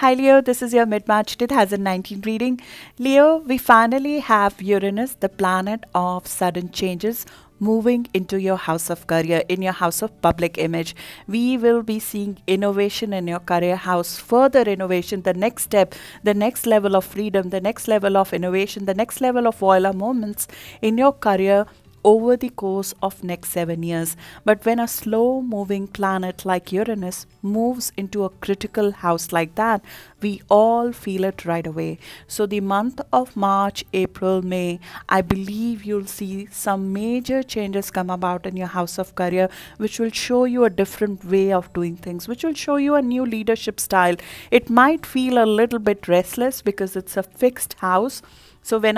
Hi Leo, this is your mid-March 2019 reading. Leo, we finally have Uranus, the planet of sudden changes, moving into your house of career, in your house of public image. We will be seeing innovation in your career house, further innovation, the next step, the next level of freedom, the next level of innovation, the next level of voila moments in your career over the course of next 7 years. But when a slow moving planet like Uranus moves into a critical house like that, we all feel it right away. So the month of March, April, May, I believe you'll see some major changes come about in your house of career, which will show you a different way of doing things, which will show you a new leadership style. It might feel a little bit restless because it's a fixed house. So when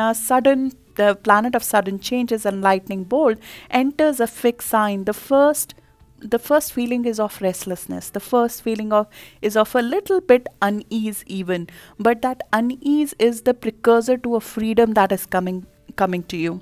the planet of sudden changes and lightning bolt enters a fixed sign, the first feeling is of restlessness. The first feeling is of a little bit unease even. But that unease is the precursor to a freedom that is coming to you.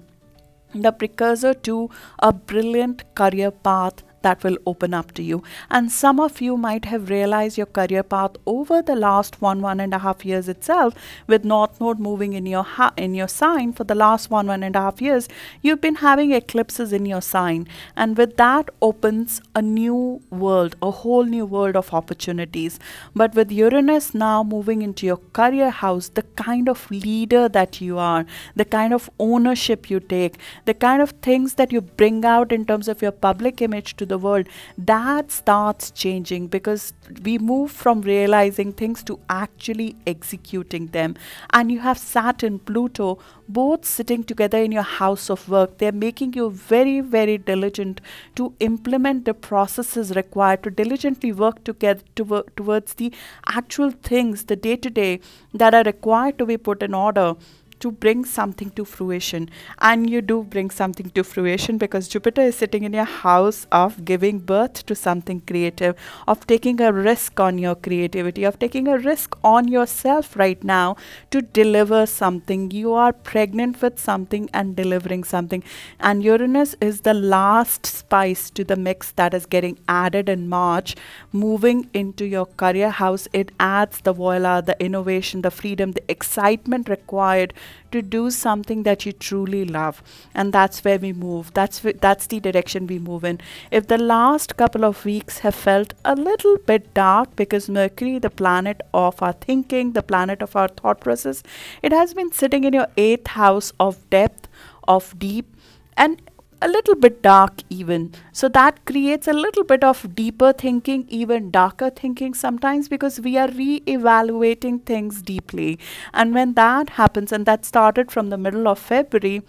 The precursor to a brilliant career path that will open up to you. And some of you might have realized your career path over the last 1.5 years itself, with North Node moving in your sign for the last 1.5 years. You've been having eclipses in your sign, and with that opens a new world, a whole new world of opportunities. But with Uranus now moving into your career house, the kind of leader that you are, the kind of ownership you take, the kind of things that you bring out in terms of your public image to the world, that starts changing, because we move from realizing things to actually executing them. And you have Saturn, Pluto, both sitting together in your house of work. They're making you very, very diligent to implement the processes required, to diligently work together towards the actual things, the day-to-day that are required to be put in order to bring something to fruition. And you do bring something to fruition because Jupiter is sitting in your house of giving birth to something creative, of taking a risk on your creativity, of taking a risk on yourself right now to deliver something. You are pregnant with something and delivering something. And Uranus is the last spice to the mix that is getting added in March, moving into your career house. It adds the voila, the innovation, the freedom, the excitement required to do something that you truly love. And that's where we move. That's the direction we move in. If the last couple of weeks have felt a little bit dark because Mercury, the planet of our thinking, the planet of our thought process, it has been sitting in your 8th house of depth, of deep, and a little bit dark even. So that creates a little bit of deeper thinking, even darker thinking sometimes, because we are re-evaluating things deeply. And when that happens, and that started from the middle of February,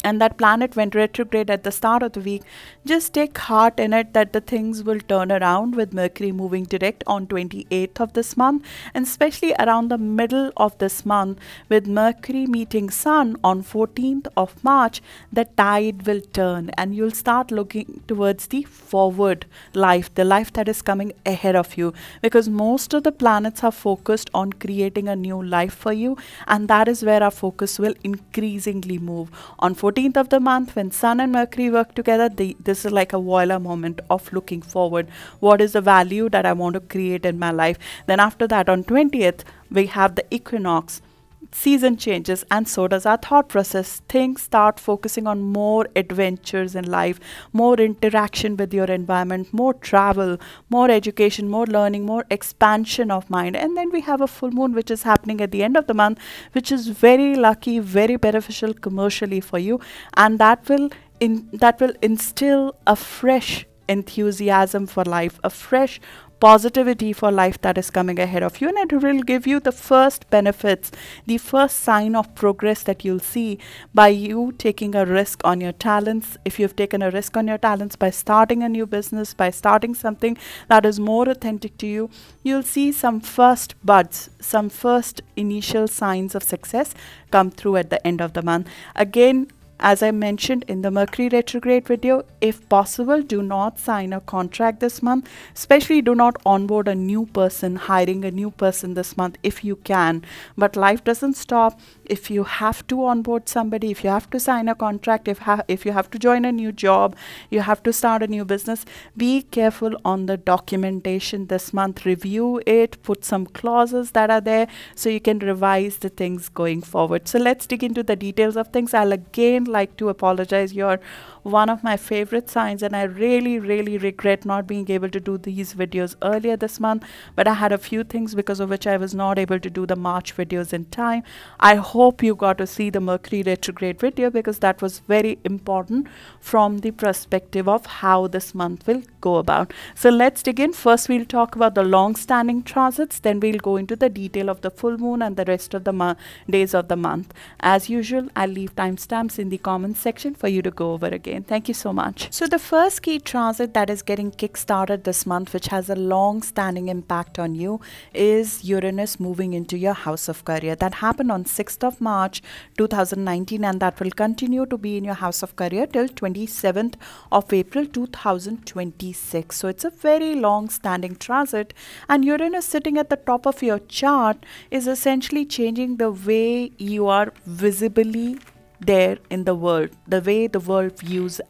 and that planet went retrograde at the start of the week, just take heart in it that the things will turn around with Mercury moving direct on 28th of this month, and especially around the middle of this month with Mercury meeting Sun on 14th of March, the tide will turn and you'll start looking towards the forward life, the life that is coming ahead of you, because most of the planets are focused on creating a new life for you, and that is where our focus will increasingly move. On 14th of the month, when Sun and Mercury work together, this is like a voila moment of looking forward. What is the value that I want to create in my life? Then after that, on 20th, we have the equinox. Season changes, and so does our thought process. Things start focusing on more adventures in life, more interaction with your environment, more travel, more education, more learning, more expansion of mind. And then we have a full moon which is happening at the end of the month, which is very lucky, very beneficial commercially for you, and that will instill a fresh enthusiasm for life, a fresh positivity for life that is coming ahead of you. And it will give you the first benefits, the first sign of progress that you'll see by you taking a risk on your talents. If you've taken a risk on your talents by starting a new business, by starting something that is more authentic to you, you'll see some first buds, some first initial signs of success come through at the end of the month. Again, as I mentioned in the Mercury retrograde video, if possible, do not sign a contract this month. Especially do not onboard a new person, hiring a new person this month if you can. But life doesn't stop. If you have to onboard somebody, if you have to sign a contract, if you have to join a new job, you have to start a new business, be careful on the documentation this month. Review it, put some clauses that are there so you can revise the things going forward. So let's dig into the details of things. I'll again like to apologize. You're one of my favorite signs, and I really regret not being able to do these videos earlier this month, but I had a few things because of which I was not able to do the March videos in time. I hope you got to see the Mercury retrograde video because that was very important from the perspective of how this month will go about. So let's dig in. First we'll talk about the long-standing transits, then we'll go into the detail of the full moon and the rest of the days of the month. As usual, I'll leave timestamps in the comments section for you to go over again. Thank you so much. So the first key transit that is getting kick-started this month, which has a long-standing impact on you, is Uranus moving into your house of career. That happened on 6th of March 2019, and that will continue to be in your house of career till 27th of April 2026. So it's a very long-standing transit, and Uranus sitting at the top of your chart is essentially changing the way you are visibly there in the world, the way the world views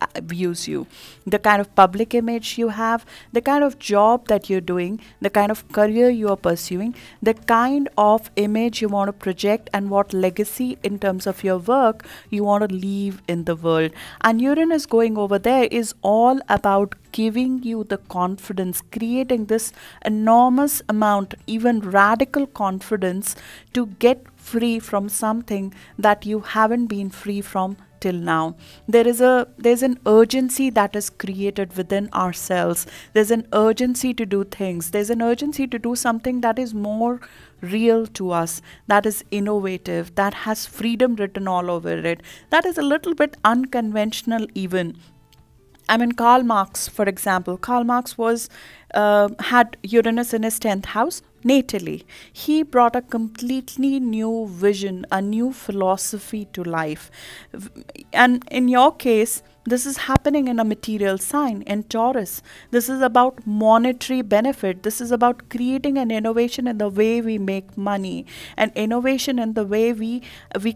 you, the kind of public image you have, the kind of job that you're doing, the kind of career you are pursuing, the kind of image you want to project, and what legacy in terms of your work you want to leave in the world. And Uranus going over there is all about giving you the confidence, creating this enormous amount, even radical confidence, to get free from something that you haven't been free from till now. There's an urgency that is created within ourselves. There's an urgency to do things. There's an urgency to do something that is more real to us, that is innovative, that has freedom written all over it, that is a little bit unconventional even. I mean, Karl Marx, for example. Karl Marx had Uranus in his 10th house natally. He brought a completely new vision, a new philosophy to life. And in your case, this is happening in a material sign, in Taurus. This is about monetary benefit. This is about creating an innovation in the way we make money, an innovation in the way we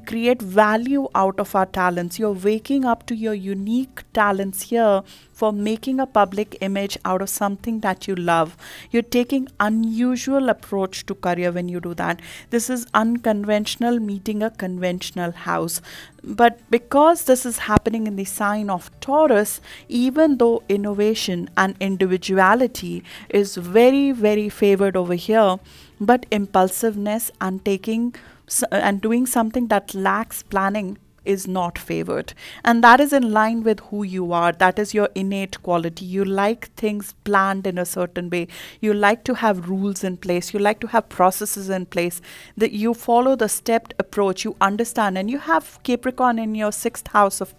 create value out of our talents. You're waking up to your unique talents here for making a public image out of something that you love. You're taking unusual approach to career when you do that. This is unconventional meeting a conventional house. But because this is happening in the sign of Taurus, even though innovation and individuality is very favored over here, but impulsiveness and doing something that lacks planning is not favored. And that is in line with who you are. That is your innate quality. You like things planned in a certain way. You like to have rules in place. You like to have processes in place. That you follow the stepped approach. You understand, and you have Capricorn in your sixth house of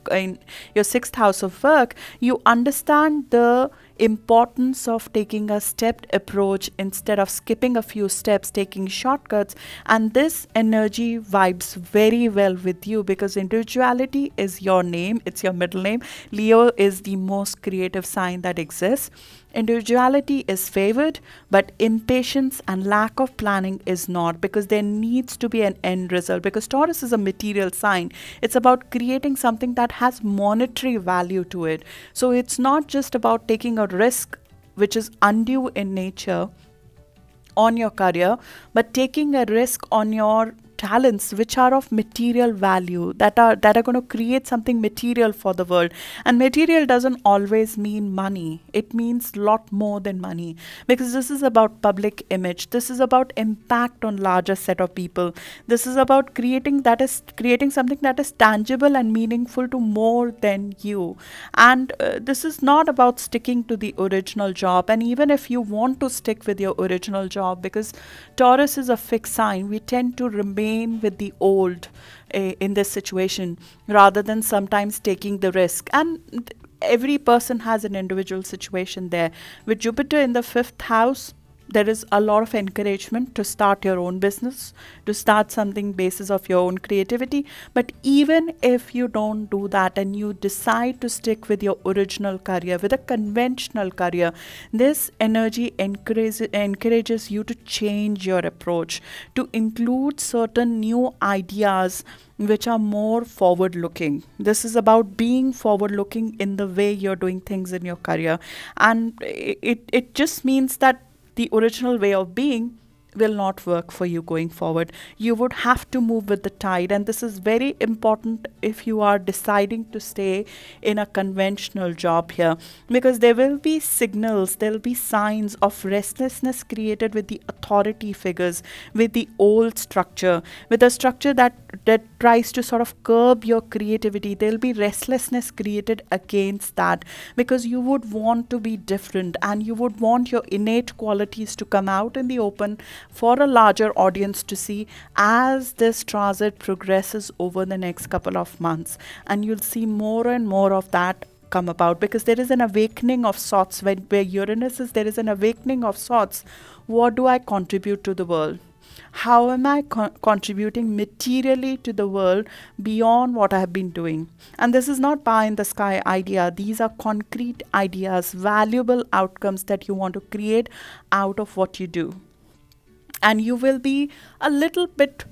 work. You understand the importance of taking a stepped approach instead of skipping a few steps, taking shortcuts. And this energy vibes very well with you because individuality is your name, it's your middle name. Leo is the most creative sign that exists. Individuality is favored, but impatience and lack of planning is not, because there needs to be an end result, because Taurus is a material sign. It's about creating something that has monetary value to it. So it's not just about taking a risk which is undue in nature on your career, but taking a risk on your talents which are of material value, that are going to create something material for the world. And material doesn't always mean money. It means lot more than money, because this is about public image. This is about impact on larger set of people. This is about creating something that is tangible and meaningful to more than you. And this is not about sticking to the original job. And even if you want to stick with your original job, because Taurus is a fixed sign, we tend to remain with the old in this situation rather than sometimes taking the risk. And every person has an individual situation there. With Jupiter in the 5th house, there is a lot of encouragement to start your own business, to start something basis of your own creativity. But even if you don't do that and you decide to stick with your original career, with a conventional career, this energy encourages you to change your approach, to include certain new ideas which are more forward looking. This is about being forward looking in the way you're doing things in your career. And it just means that the original way of being will not work for you going forward. You would have to move with the tide, and this is very important if you are deciding to stay in a conventional job here, because there will be signals, there will be signs of restlessness created with the authority figures, with the old structure, with a structure that tries to sort of curb your creativity. There will be restlessness created against that, because you would want to be different and you would want your innate qualities to come out in the open for a larger audience to see as this transit progresses over the next couple of months. And you'll see more and more of that come about, because there is an awakening of sorts. Where Uranus is, there is an awakening of sorts. What do I contribute to the world? How am I contributing materially to the world beyond what I have been doing? And this is not pie in the sky idea. These are concrete ideas, valuable outcomes that you want to create out of what you do. And you will be a little bit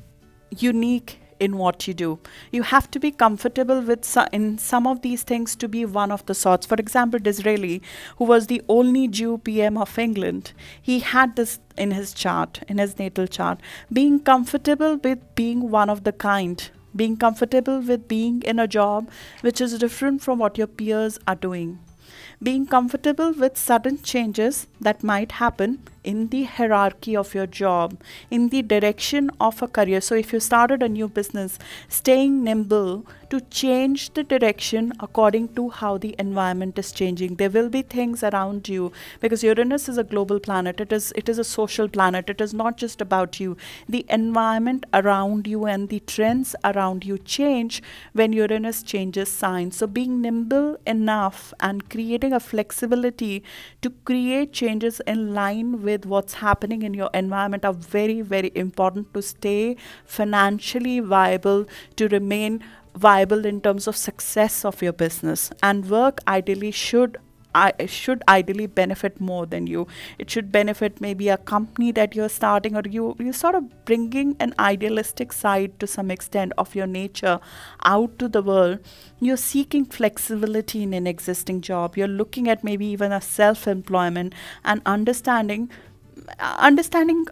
unique in what you do. You have to be comfortable with in some of these things to be one of the sorts. For example, Disraeli, who was the only Jew PM of England, he had this in his chart, in his natal chart. Being comfortable with being one of the kind. Being comfortable with being in a job which is different from what your peers are doing. Being comfortable with sudden changes that might happen in the hierarchy of your job, in the direction of a career. So if you started a new business, staying nimble to change the direction according to how the environment is changing. There will be things around you, because Uranus is a global planet. It is a social planet. It is not just about you. The environment around you and the trends around you change when Uranus changes signs. So being nimble enough and creating a flexibility to create changes in line with what's happening in your environment are very, very important to stay financially viable, to remain viable in terms of success of your business. And work ideally should ideally benefit more than you. It should benefit maybe a company that you're starting, or you sort of bringing an idealistic side to some extent of your nature out to the world. You're seeking flexibility in an existing job. You're looking at maybe even a self-employment and understanding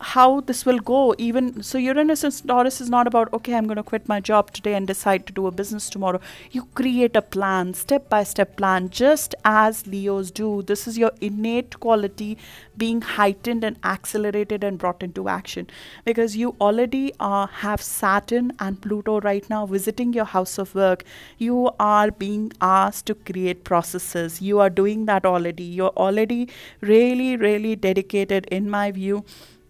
how this will go. Even so, Uranus and Taurus is not about, okay, I'm going to quit my job today and decide to do a business tomorrow. You create a plan, step-by-step plan, just as Leos do. This is your innate quality being heightened and accelerated and brought into action, because you already have Saturn and Pluto right now visiting your house of work. You are being asked to create processes. You are doing that already. You're already really, really dedicated, in my view,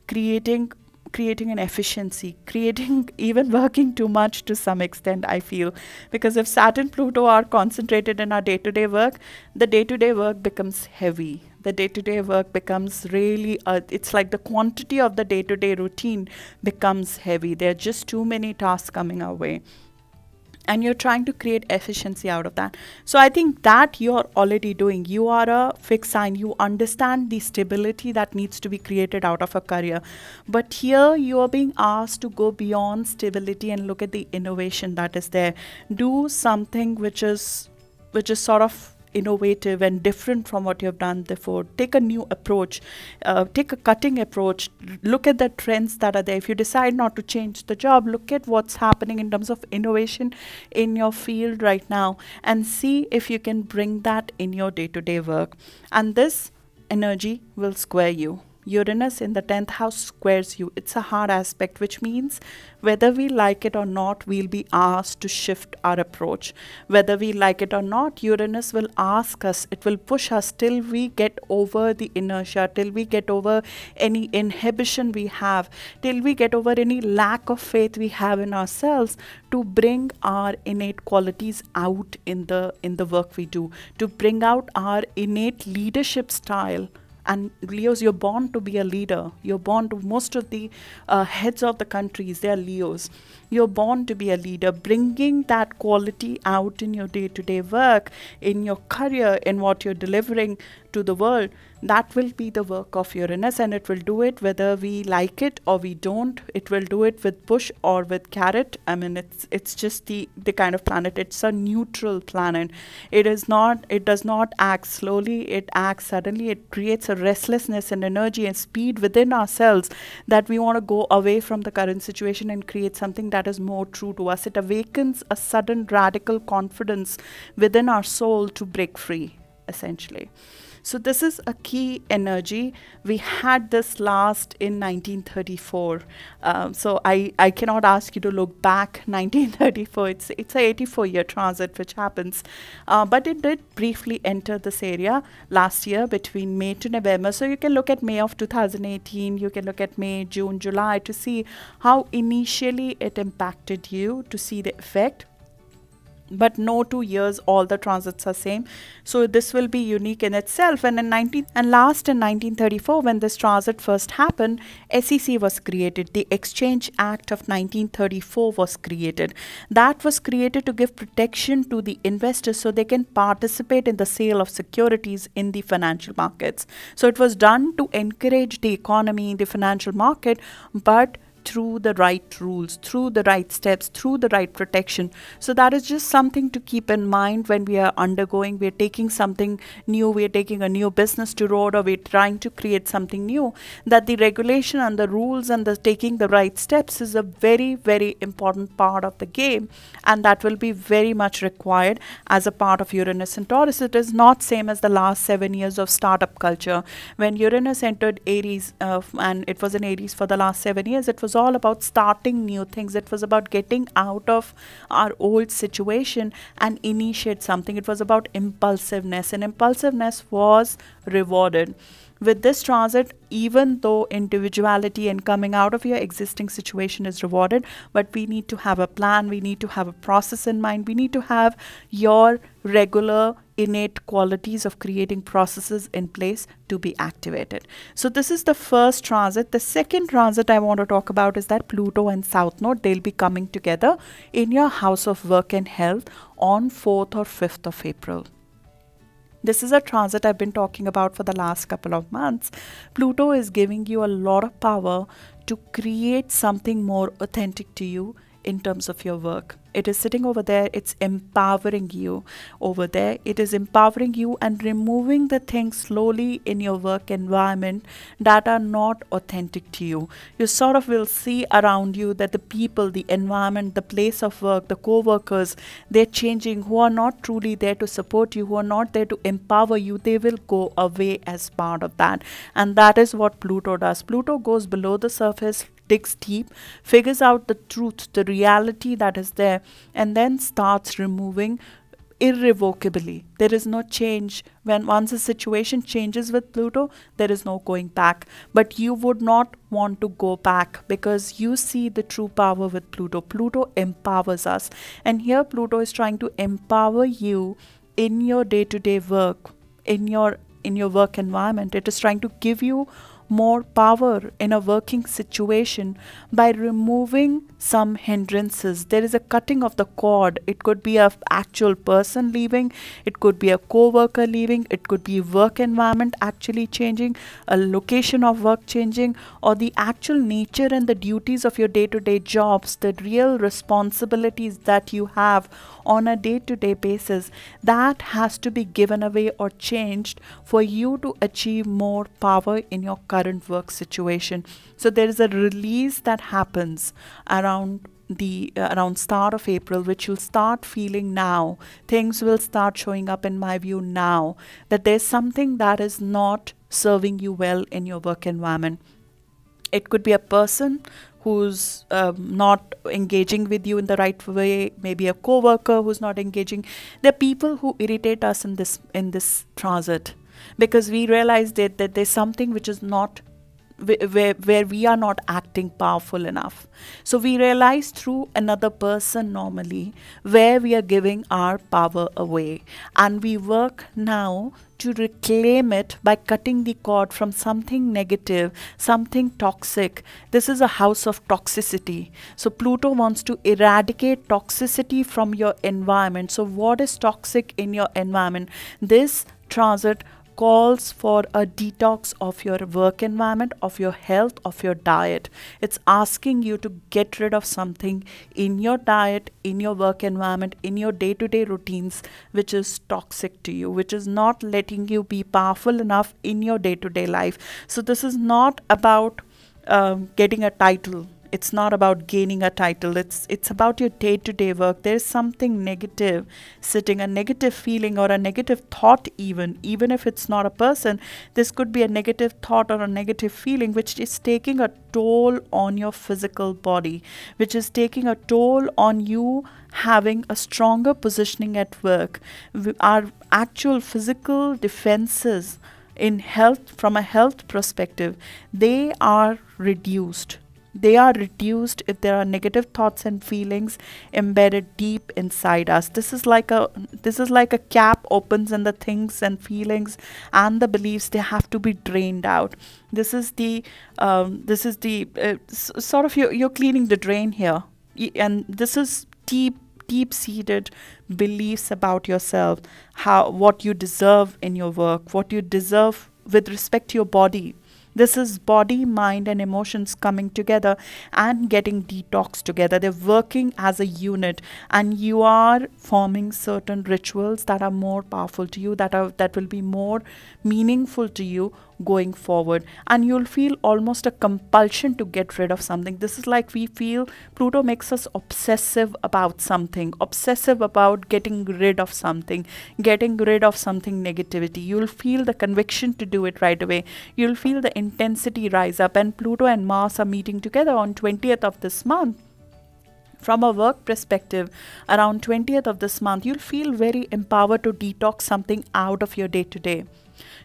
creating an efficiency, even working too much to some extent, I feel. Because if Saturn, Pluto are concentrated in our day-to-day work, the day-to-day work becomes heavy. The day-to-day work becomes really, it's like the quantity of the day-to-day routine becomes heavy. There are just too many tasks coming our way. And you're trying to create efficiency out of that. So I think that you're already doing. You are a fixed sign. You understand the stability that needs to be created out of a career. But here you are being asked to go beyond stability and look at the innovation that is there. Do something which is sort of innovative and different from what you've done before. Take a new approach, take a cutting approach, look at the trends that are there. If you decide not to change the job, look at what's happening in terms of innovation in your field right now and see if you can bring that in your day-to-day work. And this energy will square you. Uranus in the 10th house squares you. It's a hard aspect, which means whether we like it or not, we'll be asked to shift our approach. Whether we like it or not, Uranus will ask us, it will push us till we get over the inertia, till we get over any inhibition we have, till we get over any lack of faith we have in ourselves, to bring our innate qualities out in the work we do, to bring out our innate leadership style And Leos, you're born to be a leader. You're born to, most of the heads of the countries, they are Leos. You're born to be a leader, bringing that quality out in your day-to-day work, in your career, in what you're delivering to the world. That will be the work of Uranus, and it will do it whether we like it or we don't. It will do it with push or with carrot. I mean, it's just the kind of planet. It's a neutral planet. It does not act slowly. It acts suddenly. It creates a restlessness and energy and speed within ourselves that we want to go away from the current situation and create something that is more true to us. It awakens a sudden radical confidence within our soul to break free, essentially. So this is a key energy. We had this last in 1934. So I cannot ask you to look back 1934. It's a 84-year transit which happens. But it did briefly enter this area last year between May to November. So you can look at May of 2018. You can look at May, June, July to see how initially it impacted you, to see the effect. But no 2 years all the transits are same, so this will be unique in itself. And in 1934, when this transit first happened, SEC was created. The Exchange Act of 1934 was created. That was created to give protection to the investors so they can participate in the sale of securities in the financial markets. So it was done to encourage the economy, the financial market, but through the right rules, through the right steps, through the right protection. So that is just something to keep in mind when we are undergoing, we're taking something new, we're taking a new business to road, or we're trying to create something new, that the regulation and the rules and the taking the right steps is a very, very important part of the game, and that will be very much required as a part of Uranus and Taurus. It is not same as the last 7 years of startup culture. When Uranus entered Aries, and it was in Aries for the last 7 years, it was all about starting new things. It was about getting out of our old situation and initiate something. It was about impulsiveness, and impulsiveness was rewarded. With this transit, even though individuality and coming out of your existing situation is rewarded, but we need to have a plan, we need to have a process in mind, we need to have your regular innate qualities of creating processes in place to be activated. So this is the first transit. The second transit I want to talk about is that Pluto and South Node, they'll be coming together in your house of work and health on 4th or 5th of April. This is a transit I've been talking about for the last couple of months. Pluto is giving you a lot of power to create something more authentic to you in terms of your work. It is sitting over there, it's empowering you over there. It is empowering you and removing the things slowly in your work environment that are not authentic to you. You sort of will see around you that the people, the environment, the place of work, the co-workers, they're changing, who are not truly there to support you, who are not there to empower you. They will go away as part of that. And that is what Pluto does. Pluto goes below the surface, digs deep, figures out the truth, the reality that is there, and then starts removing irrevocably. There is no change. Once a situation changes with Pluto, there is no going back. But you would not want to go back because you see the true power with Pluto. Pluto empowers us. And here Pluto is trying to empower you in your day-to-day work, in your work environment. It is trying to give you more power in a working situation by removing some hindrances. There is a cutting of the cord. It could be an actual person leaving, it could be a co-worker leaving, it could be work environment actually changing, a location of work changing, or the actual nature and the duties of your day-to-day jobs, the real responsibilities that you have on a day-to-day basis, that has to be given away or changed for you to achieve more power in your current work situation. So there is a release that happens around start of April, which you'll start feeling now. Things will start showing up, in my view, now, that there's something that is not serving you well in your work environment. It could be a person who's not engaging with you in the right way, maybe a co-worker who's not engaging. There are people who irritate us in this transit, because we realize that there's something which is not where we are not acting powerful enough. So we realize through another person normally where we are giving our power away, and we work now to reclaim it by cutting the cord from something negative, something toxic. This is a house of toxicity. So Pluto wants to eradicate toxicity from your environment. So what is toxic in your environment? This transit calls for a detox of your work environment, of your health, of your diet. It's asking you to get rid of something in your diet, in your work environment, in your day-to-day routines, which is toxic to you, which is not letting you be powerful enough in your day-to-day life. So this is not about getting a title. It's not about gaining a title. It's about your day-to-day work. There's something negative sitting, a negative feeling or a negative thought even if it's not a person. This could be a negative thought or a negative feeling which is taking a toll on your physical body, which is taking a toll on you having a stronger positioning at work. Our actual physical defenses in health, from a health perspective, they are reduced. They are reduced if there are negative thoughts and feelings embedded deep inside us. This is like a cap opens, and the things and feelings and the beliefs, they have to be drained out. This is the sort of you're cleaning the drain here, and this is deep-seated beliefs about yourself, what you deserve in your work, what you deserve with respect to your body. This is body, mind, and emotions coming together and getting detoxed together. They're working as a unit, and you are forming certain rituals that are more powerful to you, that will be more meaningful to you going forward. And you'll feel almost a compulsion to get rid of something. This is like we feel Pluto makes us obsessive about something, obsessive about getting rid of something negativity. You'll feel the conviction to do it right away. You'll feel the intensity rise up, and Pluto and Mars are meeting together on 20th of this month. From a work perspective, around 20th of this month, you'll feel very empowered to detox something out of your day-to-day,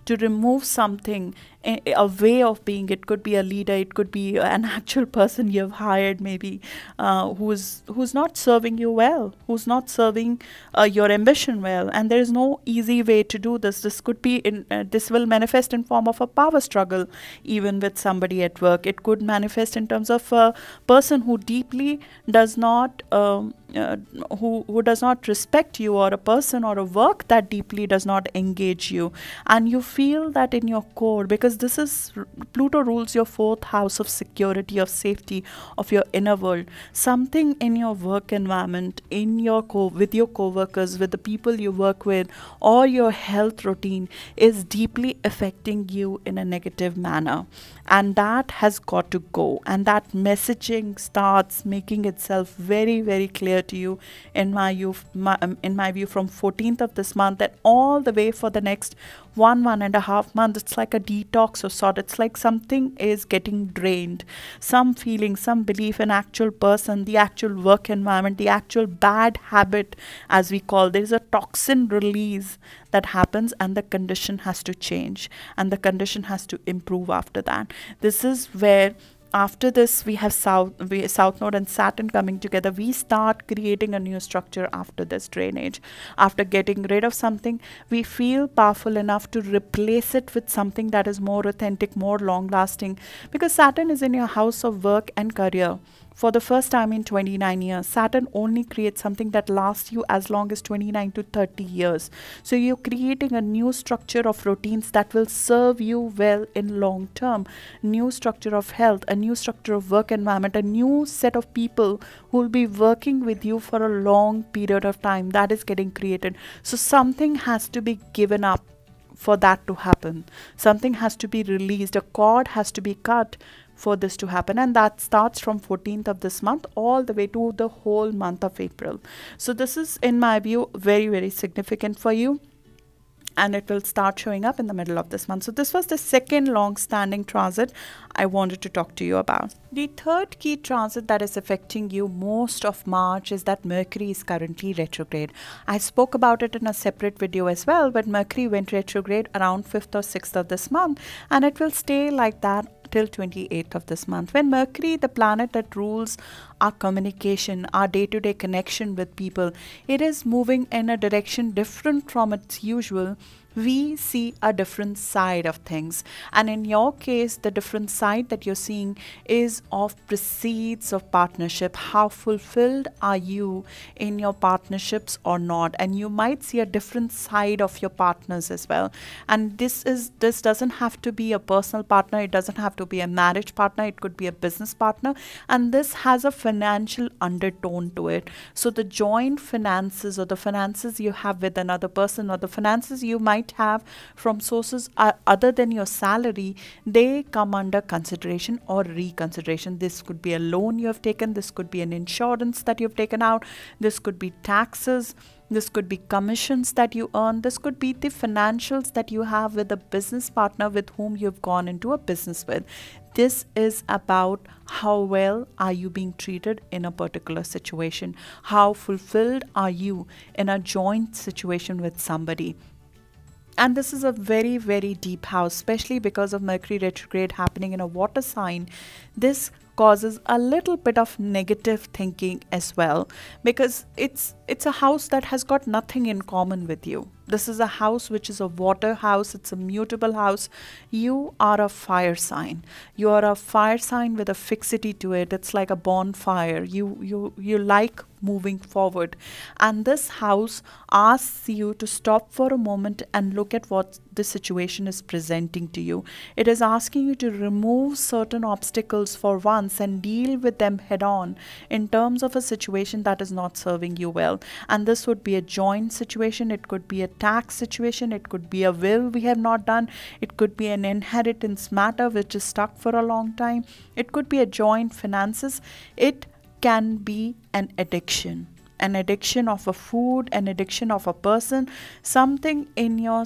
to remove something, a way of being. It could be a leader, it could be an actual person you've hired maybe, who's not serving you well, who's not serving your ambition well. And there is no easy way to do this. This could be this will manifest in form of a power struggle even with somebody at work. It could manifest in terms of a person who deeply does not who does not respect you, or a person or a work that deeply does not engage you. And you feel that in your core, because this is Pluto rules your 4th house of security, of safety, of your inner world. Something in your work environment, in your with your co-workers, with the people you work with, or your health routine is deeply affecting you in a negative manner. And that has got to go. And that messaging starts making itself very, very clear to you, in my view, from 14th of this month, and all the way for the next 1.5 months. It's like a detox of sort. It's like something is getting drained. Some feeling, some belief in actual person, the actual work environment, the actual bad habit, as we call. There is a toxin release that happens, and the condition has to change, and the condition has to improve after that. This is where, after this, we have South Node and Saturn coming together. We start creating a new structure after this drainage. After getting rid of something, we feel powerful enough to replace it with something that is more authentic, more long-lasting. Because Saturn is in your house of work and career. For the first time in 29 years, Saturn only creates something that lasts you as long as 29 to 30 years. So you're creating a new structure of routines that will serve you well in long term. New structure of health, a new structure of work environment, a new set of people who will be working with you for a long period of time. That is getting created. So something has to be given up for that to happen. Something has to be released. A cord has to be cut for this to happen, and that starts from 14th of this month all the way to the whole month of April. So this is, in my view, very, very significant for you, and it will start showing up in the middle of this month. So this was the second long-standing transit I wanted to talk to you about. The third key transit that is affecting you most of March is that Mercury is currently retrograde. I spoke about it in a separate video as well, but Mercury went retrograde around 5th or 6th of this month, and it will stay like that till 28th of this month, when Mercury, the planet that rules our communication, our day-to-day connection with people, it is moving in a direction different from its usual. We see a different side of things, and in your case the different side that you're seeing is of proceeds of partnership. How fulfilled are you in your partnerships or not? And you might see a different side of your partners as well. And this doesn't have to be a personal partner, it doesn't have to be a marriage partner, it could be a business partner, and this has a financial undertone to it. So the joint finances, or the finances you have with another person, or the finances you might have from sources other than your salary, they come under consideration or reconsideration. This could be a loan you have taken, this could be an insurance that you've taken out, this could be taxes, this could be commissions that you earn, this could be the financials that you have with a business partner with whom you've gone into a business with. This is about how well are you being treated in a particular situation, how fulfilled are you in a joint situation with somebody. And this is a very, very deep house, especially because of Mercury retrograde happening in a water sign. This causes a little bit of negative thinking as well, because it's a house that has got nothing in common with you. This is a house which is a water house, it's a mutable house. You are a fire sign. You are a fire sign with a fixity to it. It's like a bonfire. You like moving forward. And this house asks you to stop for a moment and look at what the situation is presenting to you. It is asking you to remove certain obstacles for once and deal with them head on in terms of a situation that is not serving you well. And this would be a joint situation, it could be a tax situation, it could be a will we have not done, it could be an inheritance matter which is stuck for a long time, it could be a joint finances, it can be an addiction of a food, an addiction of a person, something in your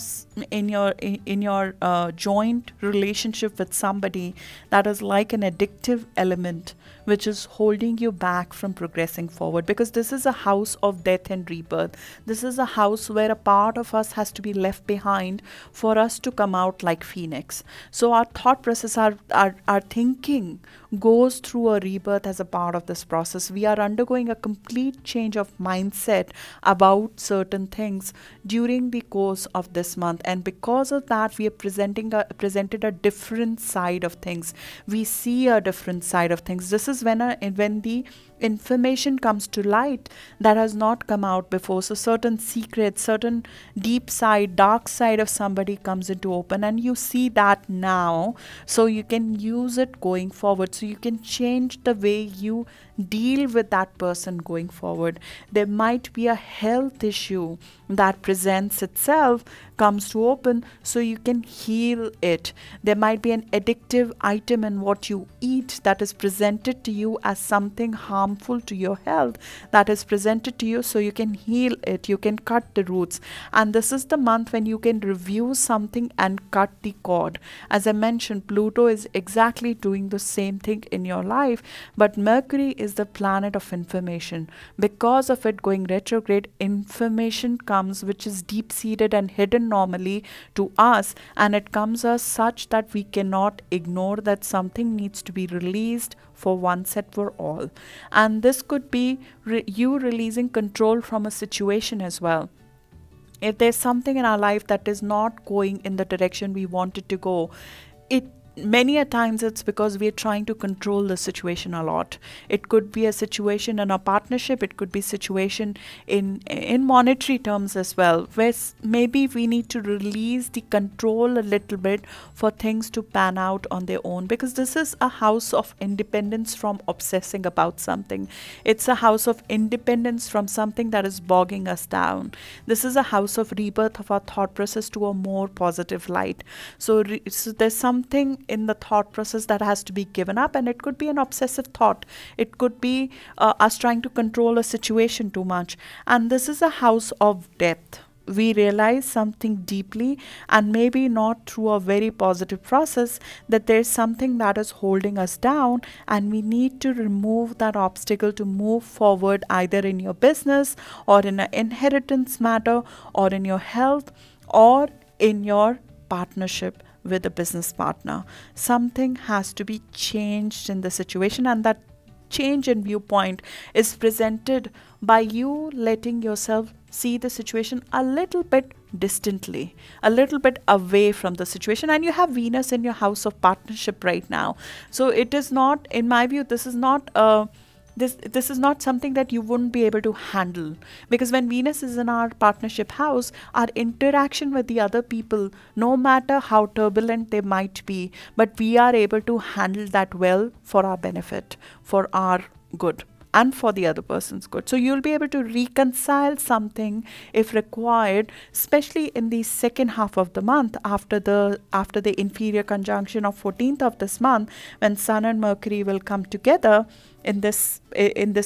joint relationship with somebody that is like an addictive element which is holding you back from progressing forward, because this is a house of death and rebirth. This is a house where a part of us has to be left behind for us to come out like phoenix. So our thought process, our thinking goes through a rebirth as a part of this process. We are undergoing a complete change of mindset about certain things during the course of this month, and because of that we are presented a different side of things. We see a different side of things. This is when the information comes to light that has not come out before. So certain secrets, certain deep side, dark side of somebody comes into open, and you see that now, so you can use it going forward. So you can change the way you deal with that person going forward. There might be a health issue that presents itself, comes to open, so you can heal it. There might be an addictive item in what you eat that is presented to you as something harmful to your health, that is presented to you, so you can heal it, you can cut the roots. And this is the month when you can review something and cut the cord. As I mentioned, Pluto is exactly doing the same thing in your life, but Mercury is the planet of information. Because of it going retrograde, information comes which is deep-seated and hidden normally to us, and it comes as such that we cannot ignore that something needs to be released for once and for all. And this could be you releasing control from a situation as well. If there's something in our life that is not going in the direction we want it to go, many a times it's because we are trying to control the situation a lot. It could be a situation in a partnership, it could be situation in monetary terms as well, where maybe we need to release the control a little bit for things to pan out on their own, because this is a house of independence from obsessing about something. It's a house of independence from something that is bogging us down. This is a house of rebirth of our thought process to a more positive light. So there's something in the thought process that has to be given up, and it could be an obsessive thought, it could be us trying to control a situation too much. And this is a house of depth. We realize something deeply, and maybe not through a very positive process, that there's something that is holding us down, and we need to remove that obstacle to move forward, either in your business or in an inheritance matter or in your health or in your partnership with a business partner. Something has to be changed in the situation, and that change in viewpoint is presented by you letting yourself see the situation a little bit distantly, a little bit away from the situation. And you have Venus in your house of partnership right now, so it is not, in my view, this is not this is not something that you wouldn't be able to handle, because when Venus is in our partnership house, our interaction with the other people, no matter how turbulent they might be, but we are able to handle that well for our benefit, for our good, and for the other person's good. So you'll be able to reconcile something if required, especially in the second half of the month, after the inferior conjunction of 14th of this month, when Sun and Mercury will come together in this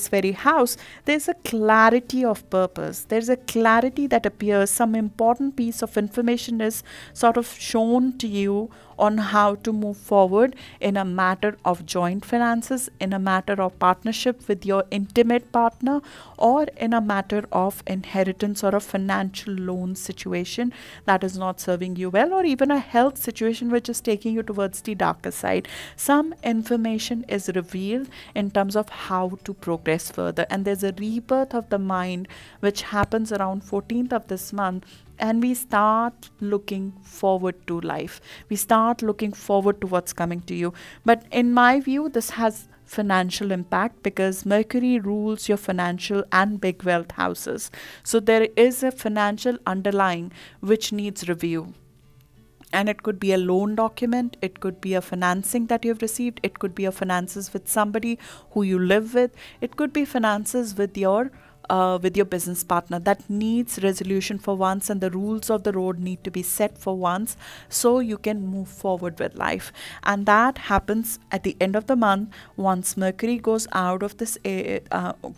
very house. There's a clarity of purpose. There's a clarity that appears. Some important piece of information is sort of shown to you on how to move forward in a matter of joint finances, in a matter of partnership with your intimate partner, or in a matter of inheritance or a financial loan situation that is not serving you well, or even a health situation which is taking you towards the darker side. Some information is revealed in terms of how to progress further, and there's a rebirth of the mind which happens around 14th of this month, and we start looking forward to life. We start looking forward to what's coming to you. But in my view, this has financial impact because Mercury rules your financial and big wealth houses. So there is a financial underlying which needs review. And it could be a loan document, it could be a financing that you've received, it could be a finances with somebody who you live with, it could be finances with your business partner that needs resolution for once, and the rules of the road need to be set for once so you can move forward with life. And that happens at the end of the month. Once Mercury goes out of this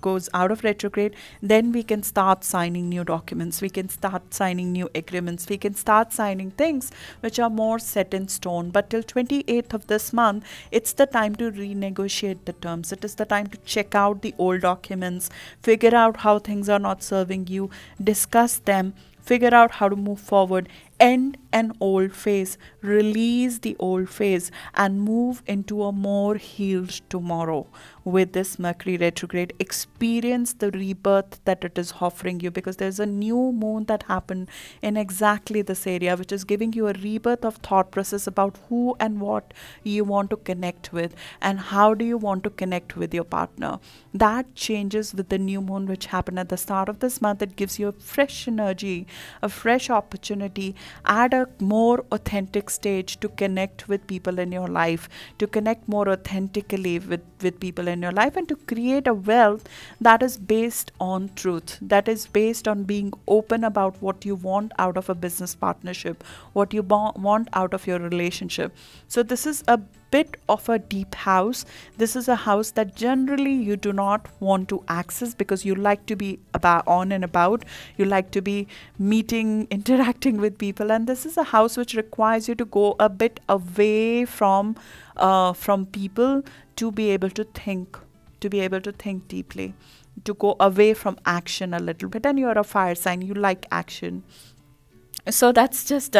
goes out of retrograde, then we can start signing new documents, we can start signing new agreements, we can start signing things which are more set in stone. But till 28th of this month, it's the time to renegotiate the terms. It is the time to check out the old documents, figure out how things are not serving you, discuss them, figure out how to move forward, end an old phase, release the old phase, and move into a more healed tomorrow. With this Mercury retrograde, experience the rebirth that it is offering you, because there's a new moon that happened in exactly this area, which is giving you a rebirth of thought process about who and what you want to connect with, and how do you want to connect with your partner. That changes with the new moon which happened at the start of this month. It gives you a fresh energy, a fresh opportunity at a more authentic stage to connect with people in your life, to connect more authentically with people in your life, and to create a wealth that is based on truth, that is based on being open about what you want out of a business partnership, what you want out of your relationship. So this is a bit of a deep house. This is a house that generally you do not want to access because you like to be on and about, you like to be meeting, interacting with people, and this is a house which requires you to go a bit away from people to be able to think, deeply, to go away from action a little bit. And you're a fire sign, you like action. So that's just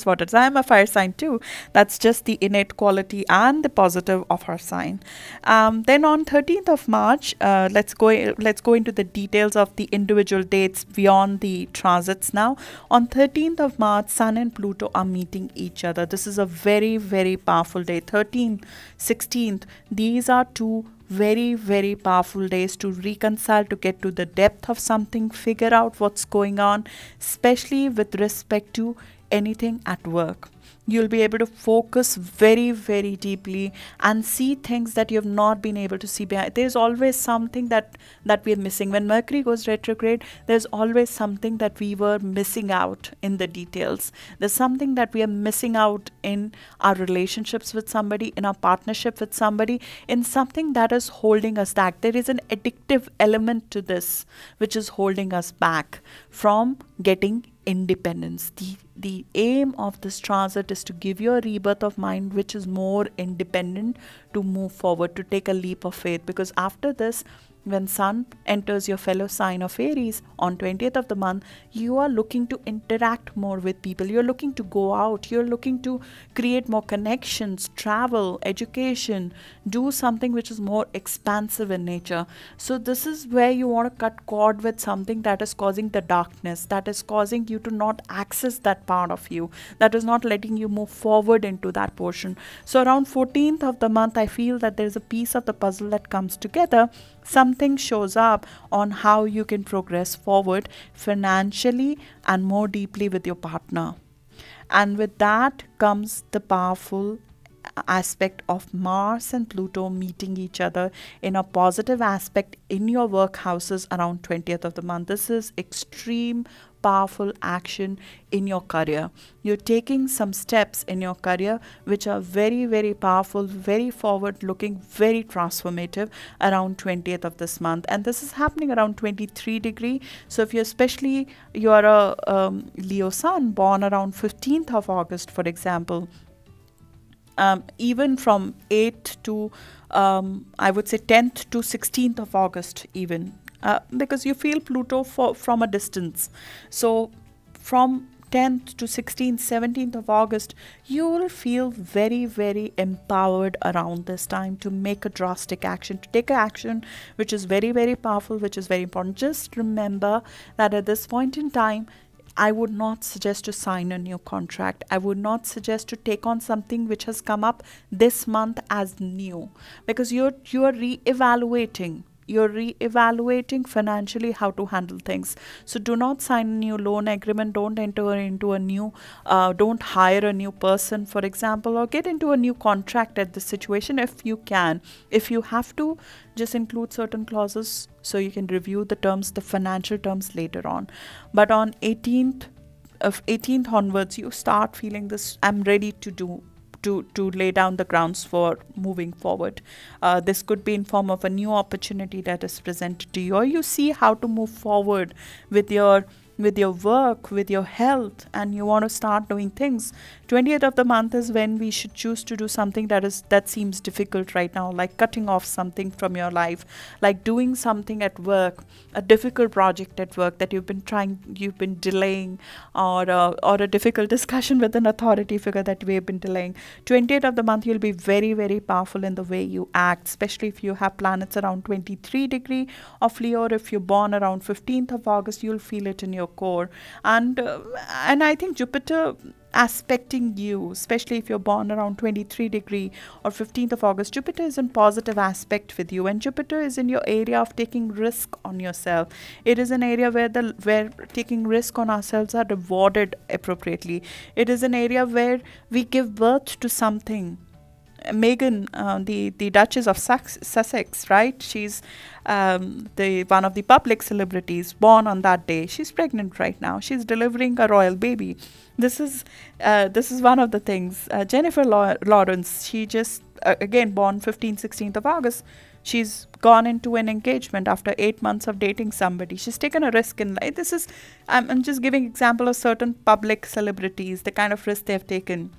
what it is. I am a fire sign too. That's just the innate quality and the positive of our sign. Then on 13th of March, let's go into the details of the individual dates beyond the transits now. On 13th of March, Sun and Pluto are meeting each other. This is a very, very powerful day. 13th, 16th, these are two very, very powerful days to reconcile, to get to the depth of something, figure out what's going on, especially with respect to anything at work. You'll be able to focus very, very deeply and see things that you have not been able to see behind. There's always something that we're missing. When Mercury goes retrograde, there's always something that we were missing out in the details. There's something that we are missing out in our relationships with somebody, in our partnership with somebody, in something that is holding us back. There is an addictive element to this which is holding us back from getting independence. the aim of this transit is to give you a rebirth of mind which is more independent, to move forward, to take a leap of faith. Because after this, when Sun enters your fellow sign of Aries on 20th of the month, you are looking to interact more with people. You're looking to go out. You're looking to create more connections, travel, education, do something which is more expansive in nature. So this is where you want to cut cord with something that is causing the darkness, that is causing you to not access that part of you, that is not letting you move forward into that portion. So around 14th of the month, I feel that there's a piece of the puzzle that comes together. Something shows up on how you can progress forward financially and more deeply with your partner. And with that comes the powerful aspect of Mars and Pluto meeting each other in a positive aspect in your work houses around 20th of the month. This is extreme powerful action in your career. You're taking some steps in your career which are very, very powerful, very forward looking, very transformative around 20th of this month. And this is happening around 23 degree. So if you're a Leo sun born around 15th of August, for example, even from 8th to I would say 10th to 16th of August even, because you feel Pluto from a distance. So from 10th to 16th, 17th of August, you will feel very, very empowered around this time to make a drastic action, to take action which is very, very powerful, which is very important. Just remember that at this point in time, I would not suggest to sign a new contract. I would not suggest to take on something which has come up this month as new, because you are re-evaluating. You're re-evaluating financially how to handle things. So do not sign a new loan agreement. Don't enter into a new, don't hire a new person, for example, or get into a new contract at this situation if you can. If you have to, just include certain clauses so you can review the terms, the financial terms later on. But on 18th onwards, you start feeling this, I'm ready to lay down the grounds for moving forward. This could be in form of a new opportunity that is presented to you, or you see how to move forward with your work, with your health, and you want to start doing things. 20th of the month is when we should choose to do something that seems difficult right now, like cutting off something from your life, like doing something at work, a difficult project at work that you've been delaying, or a difficult discussion with an authority figure that we've been delaying. 20th of the month, you'll be very, very powerful in the way you act, especially if you have planets around 23 degree of Leo, or if you're born around 15th of August, you'll feel it in your core. And I think Jupiter aspecting you, especially if you're born around 23 degree or 15th of August, Jupiter is in positive aspect with you, and Jupiter is in your area of taking risk on yourself. It is an area where taking risk on ourselves are rewarded appropriately. It is an area where we give birth to something. Meghan, the Duchess of Sussex, right? She's one of the public celebrities born on that day. She's pregnant right now. She's delivering a royal baby. This is one of the things. Jennifer Lawrence, she just again born 16th of August. She's gone into an engagement after 8 months of dating somebody. She's taken a risk in life. I'm just giving example of certain public celebrities, the kind of risk they've taken.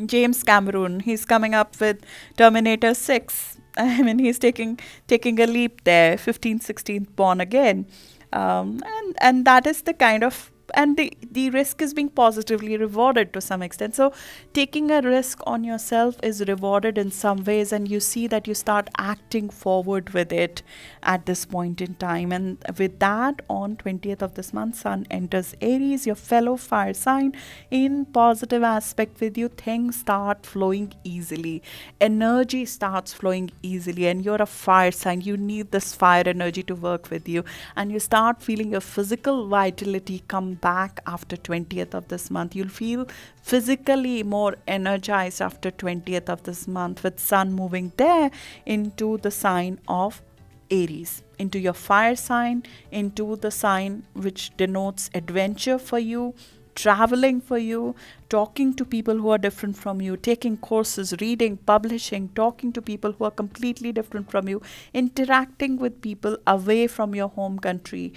James Cameron, he's coming up with Terminator 6. I mean, he's taking a leap there, 15th, 16th, born again. And that is the kind of, and the risk is being positively rewarded to some extent. So taking a risk on yourself is rewarded in some ways, and you see that you start acting forward with it at this point in time. And with that, on 20th of this month, Sun enters Aries, your fellow fire sign, in positive aspect with you. Things start flowing easily, energy starts flowing easily, and you're a fire sign. You need this fire energy to work with you, and you start feeling your physical vitality come back after 20th of this month. You'll feel physically more energized after 20th of this month, with Sun moving there into the sign of Aries, into your fire sign, into the sign which denotes adventure for you, traveling for you, talking to people who are different from you, taking courses, reading, publishing, talking to people who are completely different from you, interacting with people away from your home country,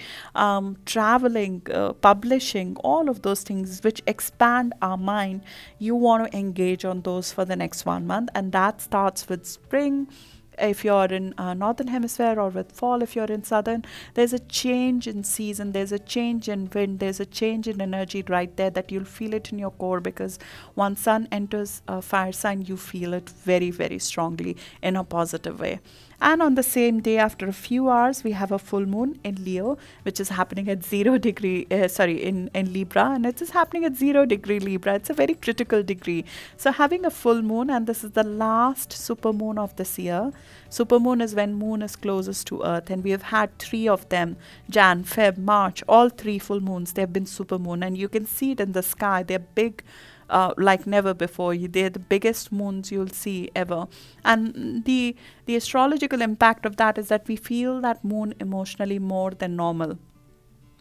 traveling, publishing, all of those things which expand our mind. You want to engage on those for the next 1 month, and that starts with spring if you're in northern hemisphere, or with fall if you're in southern. There's a change in season, there's a change in wind, there's a change in energy right there that you'll feel it in your core, because once sun enters a fire sign, you feel it very, very strongly in a positive way. And on the same day, after a few hours, we have a full moon in Leo, which is happening at 0 degree, in Libra, and it is happening at 0 degree Libra. It's a very critical degree. So having a full moon, and this is the last super moon of this year. Super moon is when moon is closest to Earth, and we have had 3 of them, Jan, Feb, March, all 3 full moons. They have been super moon, and you can see it in the sky. They're big, like never before. They're the biggest moons you'll see ever. And the astrological impact of that is that we feel that moon emotionally more than normal.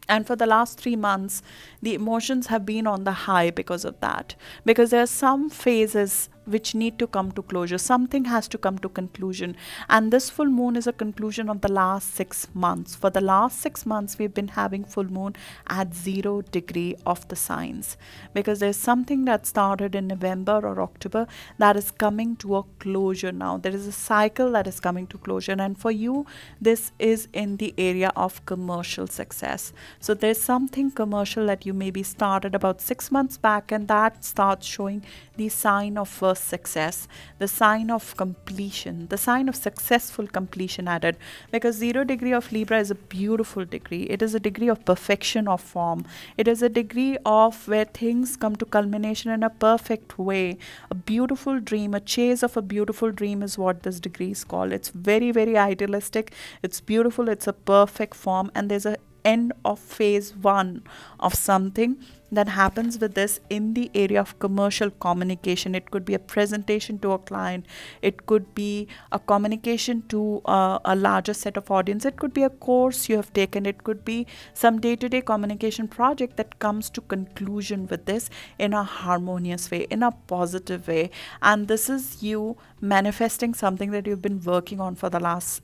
And for the last 3 months, the emotions have been on the high because of that. Because there are some phases which need to come to closure. Something has to come to conclusion. And this full moon is a conclusion of the last 6 months. For the last 6 months, we've been having full moon at 0 degree of the signs. Because there's something that started in November or October that is coming to a closure now. There is a cycle that is coming to closure. And for you, this is in the area of commercial success. So there's something commercial that you maybe started about 6 months back, and that starts showing the sign of first success, the sign of completion, the sign of successful completion added. Because 0 degree of Libra is a beautiful degree. It is a degree of perfection of form. It is a degree of where things come to culmination in a perfect way. A beautiful dream, a chase of a beautiful dream is what this degree is called. It's very, very idealistic. It's beautiful. It's a perfect form, and there's a end of phase 1 of something that happens with this in the area of commercial communication. It could be a presentation to a client. It could be a communication to a larger set of audience. It could be a course you have taken. It could be some day-to-day communication project that comes to conclusion with this in a harmonious way, in a positive way. And this is you manifesting something that you've been working on for the last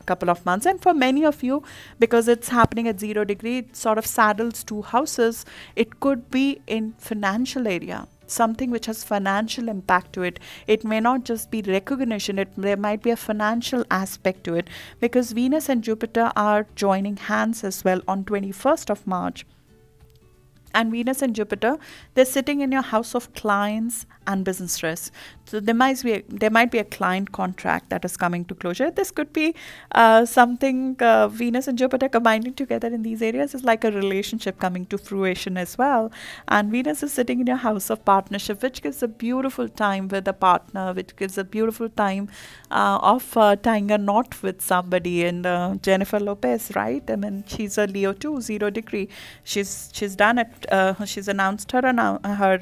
couple of months. And for many of you, because it's happening at 0 degree, it sort of saddles 2 houses. It could be in financial area, something which has financial impact to it. It may not just be recognition, there might be a financial aspect to it, because Venus and Jupiter are joining hands as well on 21st of March. And Venus and Jupiter, they're sitting in your house of clients and business stress. So there might be a client contract that is coming to closure. This could be something Venus and Jupiter combining together in these areas is like a relationship coming to fruition as well. And Venus is sitting in your house of partnership, which gives a beautiful time with a partner, which gives a beautiful time of tying a knot with somebody. And Jennifer Lopez, right? I mean, she's a Leo too, 0 degree. She's done it. She's announced her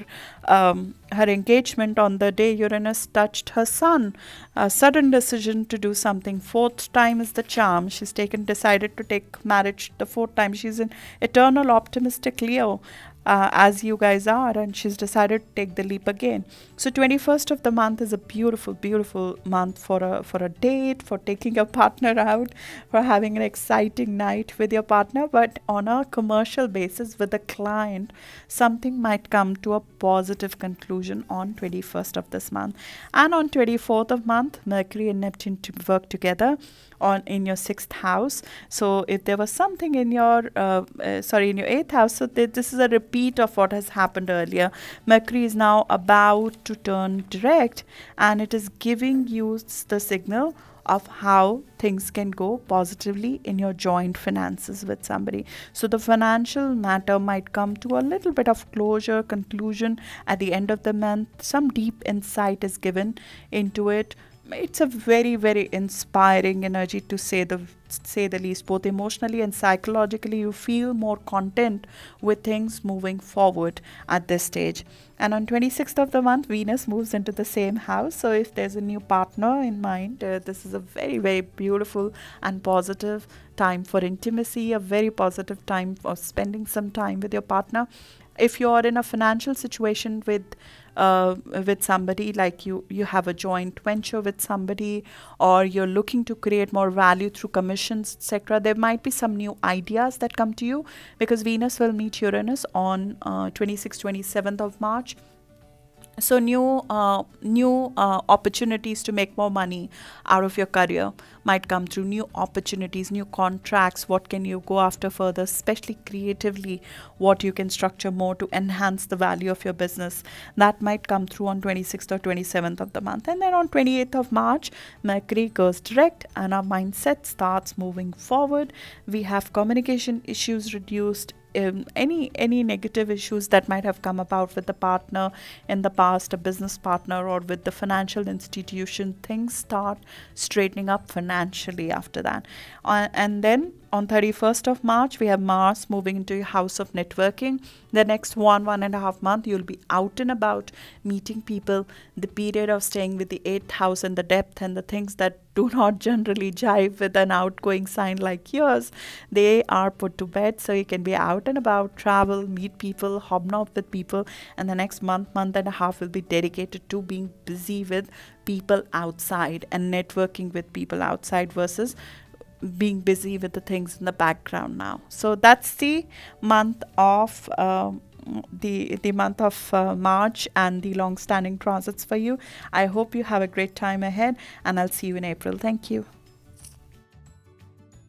engagement on the day Uranus touched her sun. A sudden decision to do something. 4th time is the charm. She's decided to take marriage the 4th time. She's an eternal optimistic Leo, as you guys are, and she's decided to take the leap again. So 21st of the month is a beautiful, beautiful month for a date, for taking a partner out, for having an exciting night with your partner. But on a commercial basis with a client, something might come to a positive conclusion on 21st of this month. And on 24th of month, Mercury and Neptune to work together in your 6th house. So if there was something in your in your 8th house, so this is a repeat of what has happened earlier. Mercury is now about to turn direct, and it is giving you the signal of how things can go positively in your joint finances with somebody. So the financial matter might come to a little bit of closure, conclusion at the end of the month. Some deep insight is given into it. It's a very, very inspiring energy, to say the least. Both emotionally and psychologically, you feel more content with things moving forward at this stage. And on 26th of the month, Venus moves into the same house. So if there's a new partner in mind, this is a very, very beautiful and positive time for intimacy, a very positive time for spending some time with your partner. If you're in a financial situation with somebody, like you have a joint venture with somebody, or you're looking to create more value through commissions, etc., there might be some new ideas that come to you, because Venus will meet Uranus on 26th, 27th of March. So new opportunities to make more money out of your career might come through. New opportunities, new contracts. What can you go after further, especially creatively? What you can structure more to enhance the value of your business, that might come through on 26th or 27th of the month. And then on 28th of March, Mercury goes direct and our mindset starts moving forward. We have communication issues reduced. Any negative issues that might have come about with the partner in the past, a business partner, or with the financial institution, things start straightening up financially after that. And then on 31st of March, we have Mars moving into your house of networking. The next 1.5 months, you'll be out and about meeting people. The period of staying with the 8th house and the depth and the things that do not generally jive with an outgoing sign like yours, they are put to bed. So you can be out and about, travel, meet people, hobnob with people. And the next month and a half will be dedicated to being busy with people outside and networking with people outside versus being busy with the things in the background now. So that's the month of March and the long-standing transits for you. I hope you have a great time ahead, and I'll see you in April. Thank you.